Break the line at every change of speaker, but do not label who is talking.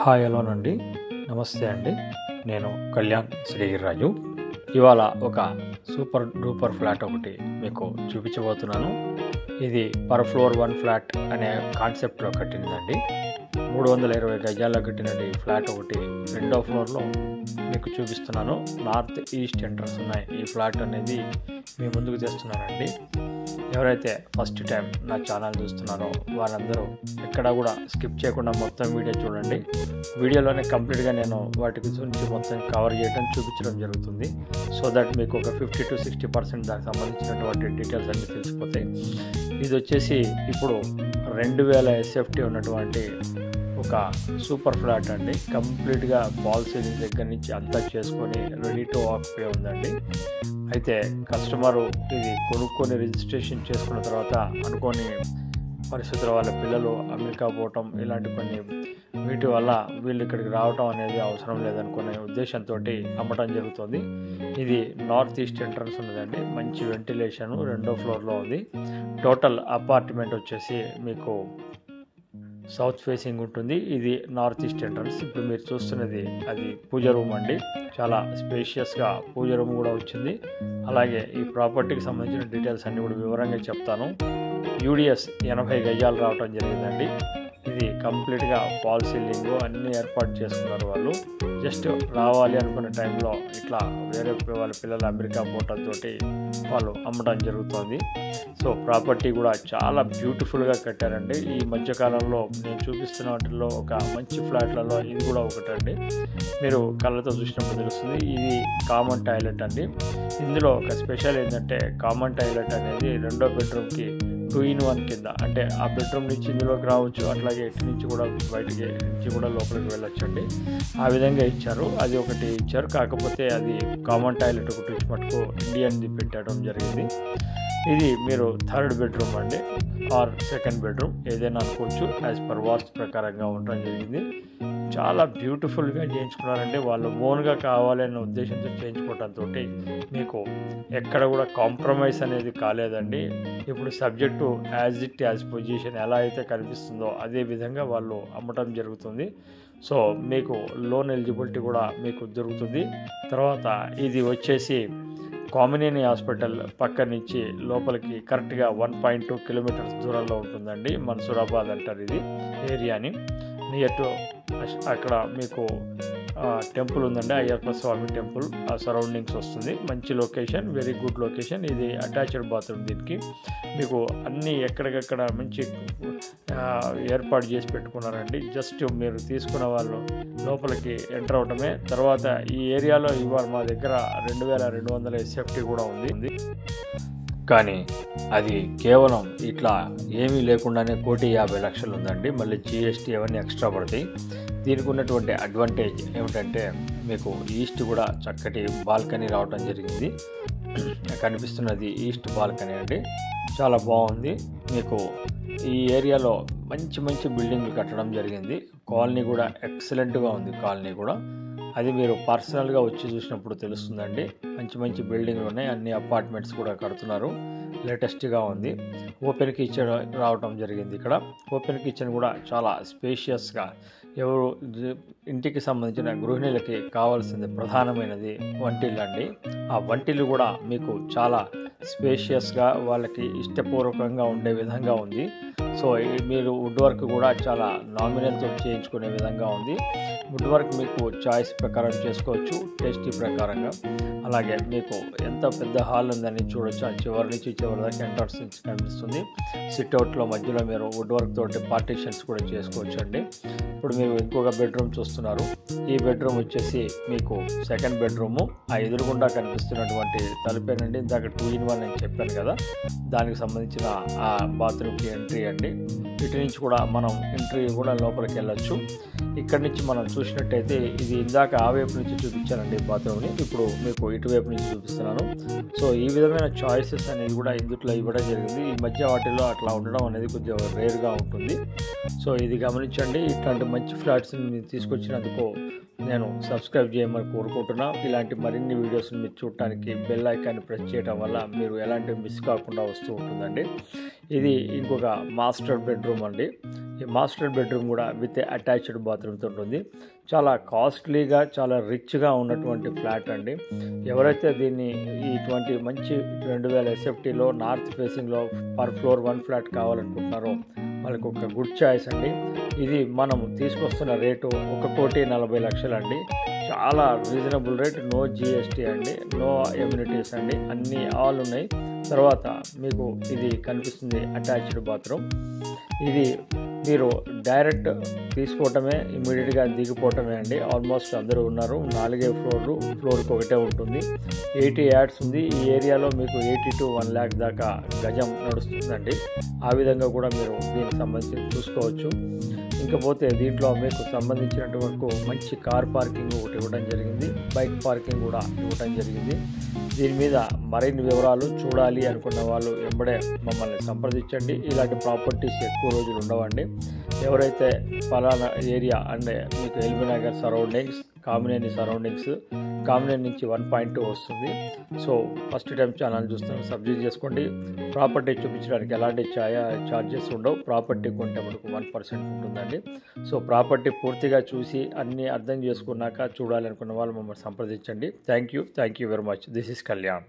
Hi hello నండి, నమస్తే అండి. నేను కళ్యాణ్ శ్రీగిరిరాజు. ఇవాళ ఒక సూపర్ డూపర్ ఫ్లాట్ ఒకటి మీకు చూపించబోతున్నాను. ఇది పర్ ఫ్లోర్ వన్ ఫ్లాట్ అనే కాన్సెప్ట్లో కట్టిందండి. 320 గజాల్లో కట్టినది ఫ్లాట్ ఒకటి రెండో ఫ్లోర్లో మీకు చూపిస్తున్నాను. నార్త్ ఈస్ట్ ఎంట్రన్స్ ఉన్నాయి. ఈ ఫ్లాట్ అనేది మీ ముందుకు తెస్తున్నానండి. ఎవరైతే ఫస్ట్ టైం నా ఛానల్ చూస్తున్నారో వారందరూ ఎక్కడా కూడా స్కిప్ చేయకుండా మొత్తం వీడియో చూడండి. వీడియోలోనే కంప్లీట్గా నేను వాటి గురించి మొత్తం కవర్ చేయడం చూపించడం జరుగుతుంది. సో దట్ మీకు ఒక 50 to 60% దానికి సంబంధించినటువంటి డీటెయిల్స్ అన్నీ తెలిసిపోతాయి. ఇది వచ్చేసి ఇప్పుడు 2000 SFT ఉన్నటువంటి ఒక సూపర్ ఫ్లాట్ అండి. కంప్లీట్గా ఫాల్ సీలింగ్ దగ్గర నుంచి అంతా చేసుకొని రెడీ టు ఆక్యుపై ఉందండి. అయితే కస్టమరు ఇది కొనుక్కొని రిజిస్ట్రేషన్ చేసుకున్న తర్వాత అనుకోని పరిస్థితుల వాళ్ళ పిల్లలు అమెరికా పోవటం ఇలాంటి కొన్ని వీటి వల్ల వీళ్ళు ఇక్కడికి రావటం అనేది అవసరం లేదనుకునే ఉద్దేశంతో అమ్మటం జరుగుతుంది. ఇది నార్త్ ఈస్ట్ ఎంట్రన్స్ ఉన్నదండి. మంచి వెంటిలేషన్ రెండో ఫ్లోర్లో ఉంది. టోటల్ అపార్ట్మెంట్ వచ్చేసి మీకు సౌత్ ఫేసింగ్ ఉంటుంది. ఇది నార్త్ ఈస్ట్ ఎంట్రన్స్. ఇప్పుడు మీరు చూస్తున్నది అది పూజ రూమ్ అండి. చాలా స్పేషియస్గా పూజ రూమ్ కూడా వచ్చింది. అలాగే ఈ ప్రాపర్టీకి సంబంధించిన డీటెయిల్స్ అన్నీ కూడా వివరంగా చెప్తాను. UDS 80 గజాలు రావటం జరిగిందండి. ఇది కంప్లీట్గా ఫాల్ సీలింగ్ అన్నీ ఏర్పాటు చేసుకున్నారు వాళ్ళు. జస్ట్ రావాలి అనుకునే టైంలో ఇట్లా వేరే వాళ్ళ పిల్లలు అమెరికా పోవటంతో వాళ్ళు అమ్మడం జరుగుతుంది. సో ప్రాపర్టీ కూడా చాలా బ్యూటిఫుల్గా కట్టారండి. ఈ మధ్యకాలంలో నేను చూపిస్తున్న వాటిల్లో ఒక మంచి ఫ్లాట్లలో ఇది కూడా ఒకటండి. మీరు కళ్ళతో చూసినప్పుడు తెలుస్తుంది. ఇది కామన్ టాయిలెట్ అండి. ఇందులో ఒక స్పెషల్ ఏంటంటే కామన్ టాయిలెట్ అనేది రెండో బెడ్రూమ్కి 2-in-1 కింద, అంటే ఆ బెడ్రూమ్ నుంచి ఇందులోకి రావచ్చు, అట్లాగే ఇటు నుంచి కూడా బయటికి నుంచి కూడా లోపలికి వెళ్ళొచ్చండి. ఆ విధంగా ఇచ్చారు. అది ఒకటి ఇచ్చారు. కాకపోతే అది కామన్ టాయిలెట్ ఒకటి మటుకు ఇండియన్ది పెట్టడం జరిగింది. ఇది మీరు థర్డ్ బెడ్రూమ్ అండి ఆర్ సెకండ్ బెడ్రూమ్ ఏదైనా అనుకోవచ్చు. యాజ్ పర్ వాస్తు ప్రకారంగా ఉండడం జరిగింది. చాలా బ్యూటిఫుల్గా చేయించుకున్నారండి. వాళ్ళు ఓన్గా కావాలనే ఉద్దేశంతో చేయించుకోవడంతో మీకు ఎక్కడ కూడా కాంప్రమైజ్ అనేది కాలేదండి. ఇప్పుడు subject as it as position ఎలా అయితే కనిపిస్తుందో అదే విధంగా వాళ్ళు అమ్మటం జరుగుతుంది. సో మీకు లోన్ ఎలిజిబిలిటీ కూడా మీకు దొరుకుతుంది. తర్వాత ఇది వచ్చేసి కామినేని హాస్పిటల్ పక్క నుంచి లోపలికి కరెక్ట్గా 1.2 కిలోమీటర్స్ దూరంలో ఉంటుందండి. మన్సూరాబాద్ అంటారు ఇది ఏరియాని. నియర్ టు అక్కడ మీకు టెంపుల్ ఉందండి, అయ్యప్ప స్వామి టెంపుల్. ఆ సరౌండింగ్స్ వస్తుంది. మంచి లొకేషన్, వెరీ గుడ్ లొకేషన్. ఇది అటాచ్డ్ బాత్రూమ్. దీనికి మీకు అన్నీ ఎక్కడికక్కడ మంచి ఏర్పాటు చేసి పెట్టుకున్నారండి. జస్ట్ మీరు తీసుకున్న వాళ్ళు లోపలికి ఎంటర్ అవటమే. తర్వాత ఈ ఏరియాలో ఇవాళ మా దగ్గర 2200 SFT కూడా ఉంది. కానీ అది కేవలం ఇట్లా ఏమీ లేకుండానే 1,50,00,000 ఉందండి. మళ్ళీ GST అవన్నీ ఎక్స్ట్రా పడతాయి. దీనికి ఉన్నటువంటి అడ్వాంటేజ్ ఏమిటంటే మీకు ఈస్ట్ కూడా చక్కటి బాల్కనీ రావటం జరిగింది. కనిపిస్తున్నది ఈస్ట్ బాల్కనీ అండి. చాలా బాగుంది. మీకు ఈ ఏరియాలో మంచి మంచి బిల్డింగ్లు కట్టడం జరిగింది. కాలనీ కూడా ఎక్సలెంట్గా ఉంది. కాలనీ కూడా అది మీరు పర్సనల్గా వచ్చి చూసినప్పుడు తెలుస్తుందండి. మంచి మంచి బిల్డింగ్లు ఉన్నాయి. అన్ని అపార్ట్మెంట్స్ కూడా కడుతున్నారు. లేటెస్ట్గా ఉంది. ఓపెన్ కిచెన్ రావటం జరిగింది. ఇక్కడ ఓపెన్ కిచెన్ కూడా చాలా స్పేషియస్గా, ఎవరు ఇంటికి సంబంధించిన గృహిణులకి కావాల్సింది ప్రధానమైనది వంటిల్లు అండి. ఆ వంటిల్లు కూడా మీకు చాలా స్పేషియస్గా వాళ్ళకి ఇష్టపూర్వకంగా ఉండే విధంగా ఉంది. సో మీరు వుడ్ వర్క్ కూడా చాలా నామినల్తో చేయించుకునే విధంగా ఉంది. వుడ్ వర్క్ మీకు చాయిస్ ప్రకారం చేసుకోవచ్చు, టేస్టీ ప్రకారంగా. అలాగే మీకు ఎంత పెద్ద హాల్ ఉందని చూడొచ్చు. ఆ చివరి నుంచి చివరి దాకా ఎంట్రన్స్ నుంచి కనిపిస్తుంది. సిట్అవుట్లో మధ్యలో మీరు వుడ్ వర్క్ తోటి పార్టీషన్స్ కూడా చేసుకోవచ్చు అండి. ఇప్పుడు మీరు ఇంకొక బెడ్రూమ్ చూస్తున్నారు. ఈ బెడ్రూమ్ వచ్చేసి మీకు సెకండ్ బెడ్రూము. ఆ ఎదురుగుండా కనిపిస్తున్నటువంటి తలుపేనండి. ఇందాక 2-in-1 అని చెప్పాను కదా, దానికి సంబంధించిన ఆ బాత్రూమ్కి ఎంట్రీ అండి. ఇటు నుంచి కూడా మనం ఎంట్రీ కూడా లోపలికి వెళ్ళొచ్చు. ఇక్కడ నుంచి మనం చూసినట్టయితే ఇది ఇందాక ఆ వైపు నుంచి చూపించానండి బాత్రూమ్ని. ఇప్పుడు మీకు ఇటువైపు నుంచి చూపిస్తున్నాను. సో ఈ విధమైన చాయిసెస్ అనేది కూడా ఇందులో ఇవ్వడం జరిగింది. ఈ మధ్య వాటిల్లో అట్లా ఉండడం అనేది కొద్దిగా రేర్గా ఉంటుంది. సో ఇది గమనించండి. ఇట్లాంటి మంచి ఫ్లాట్స్ని తీసుకొచ్చినందుకు నేను సబ్స్క్రైబ్ చేయమని కోరుకుంటున్నా. ఇలాంటి మరిన్ని వీడియోస్ని మీరు చూడటానికి బెల్ ఐకాన్ని ప్రెస్ చేయడం వల్ల మీరు ఎలాంటి మిస్ కాకుండా వస్తూ ఉంటుందండి. ఇది ఇంకొక మాస్టర్ బెడ్రూమ్ అండి. ఈ మాస్టర్ బెడ్రూమ్ కూడా విత్ అటాచ్డ్ బాత్రూమ్తో ఉంటుంది. చాలా కాస్ట్లీగా చాలా రిచ్గా ఉన్నటువంటి ఫ్లాట్ అండి. ఎవరైతే దీన్ని ఇటువంటి మంచి 2000 SFTలో నార్త్ ఫేసింగ్లో పర్ ఫ్లోర్ 1 ఫ్లాట్ కావాలనుకుంటున్నారో వాళ్ళకి ఒక గుడ్ చాయిస్ అండి. ఇది మనం తీసుకొస్తున్న రేటు 1,40,00,000 అండి. చాలా రీజనబుల్ రేట్, నో GST అండి, నో ఎమ్యూనిటీస్ అండి, అన్నీ ఆల్ ఉన్నాయి. తర్వాత మీకు ఇది కనిపిస్తుంది అటాచ్డ్ బాత్రూమ్. ఇది మీరు డైరెక్ట్ తీసుకోవటమే, ఇమ్మీడియట్గా దిగిపోవటమే అండి. ఆల్మోస్ట్ అందరూ ఉన్నారు. 4 ఫ్లోర్కి ఒకటే ఉంటుంది. 80 యార్డ్స్ ఉంది. ఈ ఏరియాలో మీకు 80 to 1 lakh దాకా గజం నడుస్తుందండి. ఆ విధంగా కూడా మీరు దీనికి సంబంధించి చూసుకోవచ్చు. ఇంకపోతే దీంట్లో మీకు సంబంధించినటువంటి మంచి కార్ పార్కింగ్ ఒకటి ఇవ్వడం జరిగింది, బైక్ పార్కింగ్ కూడా ఇవ్వడం జరిగింది. దీని మీద మరిన్ని వివరాలు చూడాలి అనుకున్న వాళ్ళు వెంబడే మమ్మల్ని సంప్రదించండి. ఇలాంటి ప్రాపర్టీస్ ఎక్కువ రోజులు ఉండవండి. ఎవరైతే ఫలానా ఏరియా అంటే మీకు ఎల్బీనగర్ సరౌండింగ్స్, కామినేని సరౌండింగ్స్, కామినేని నుంచి 1.2 వస్తుంది. సో ఫస్ట్ టైం ఛానల్ చూస్తున్నారు, సబ్స్క్రైబ్ చేసుకోండి. ప్రాపర్టీ చూపించడానికి ఎలాంటి ఛార్జెస్ ఉండవు. ప్రాపర్టీ కొంటే మనకు 1% ఉంటుందండి. సో ప్రాపర్టీ పూర్తిగా చూసి అన్నీ అర్థం చేసుకున్నాక చూడాలనుకున్న వాళ్ళు మమ్మల్ని సంప్రదించండి. Thank you very much. This is Kalyan.